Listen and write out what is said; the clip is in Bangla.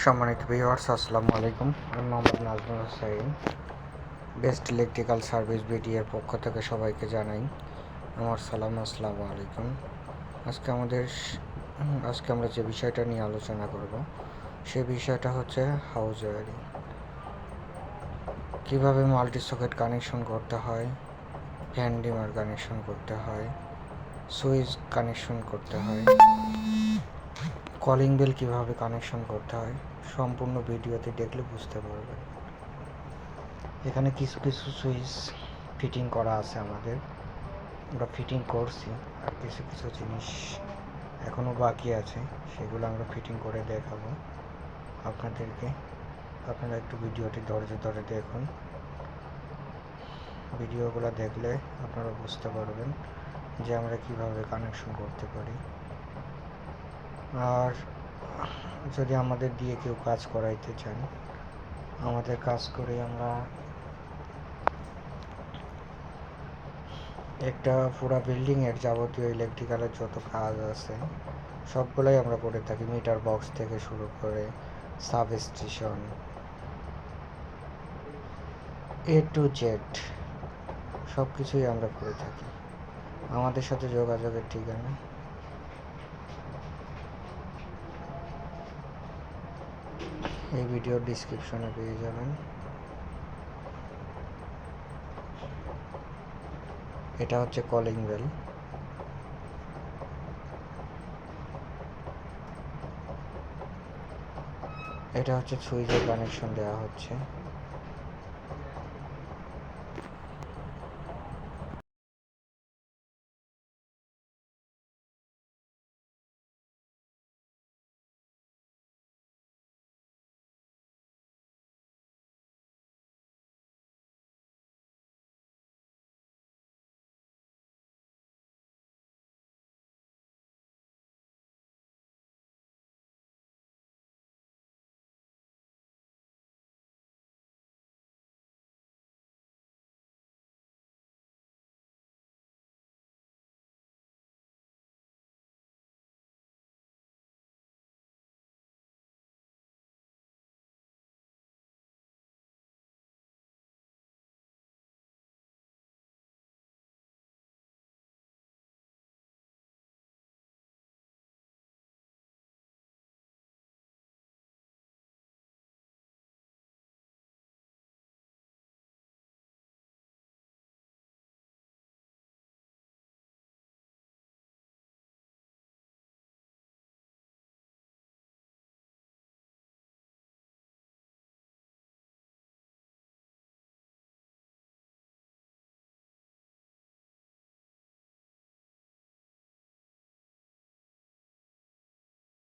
সম্মানিত ভিউয়ার্স, আসসালামু আলাইকুম। আমি Mohammad Nazmul Hossain, best electrical service BD এর পক্ষ থেকে সবাইকে জানাই আমার সালাম। আসসালামু আলাইকুম। আজকে আমরা যে বিষয়টা নিয়ে আলোচনা করব সেই বিষয়টা হচ্ছে হাউস ওয়্যারিং। কীভাবে মাল্টি সকেট কানেকশন করতে হয়, ফ্যান ডিমার কানেকশন করতে হয়, সুইচ কানেকশন করতে হয়, কলিং বেল কীভাবে কানেকশন করতে হয়, সম্পূর্ণ ভিডিওতে দেখলে বুঝতে পারবেন। এখানে কিছু কিছু সুইচ ফিটিং করা আছে, আমরা ফিটিং করছি, আর কিছু কিছু জিনিস এখনও বাকি আছে, সেগুলো আমরা ফিটিং করে দেখাবো আপনাদেরকে। আপনারা একটু ভিডিওটি ধৈর্য ধরে দেখুন। ভিডিওগুলো দেখলে আপনারা বুঝতে পারবেন যে আমরা কিভাবে কানেকশন করতে পারি। আর যদি আমাদের দিয়ে কেউ কাজ করাইতে চান, আমাদের কাজ করে আমরা একটা পুরা বিল্ডিংয়ের যাবতীয় ইলেকট্রিক্যালের যত কাজ আছে সবগুলোই আমরা করে থাকি। মিটার বক্স থেকে শুরু করে sub station, A to Z সব কিছুই আমরা করে থাকি। আমাদের সাথে যোগাযোগের ঠিকানা এই ভিডিওর ডিসক্রিপশনে পেয়ে যাবেন। এটা হচ্ছে কলিং বেল। এটা হচ্ছে সুইচের কানেকশন দেওয়া হচ্ছে।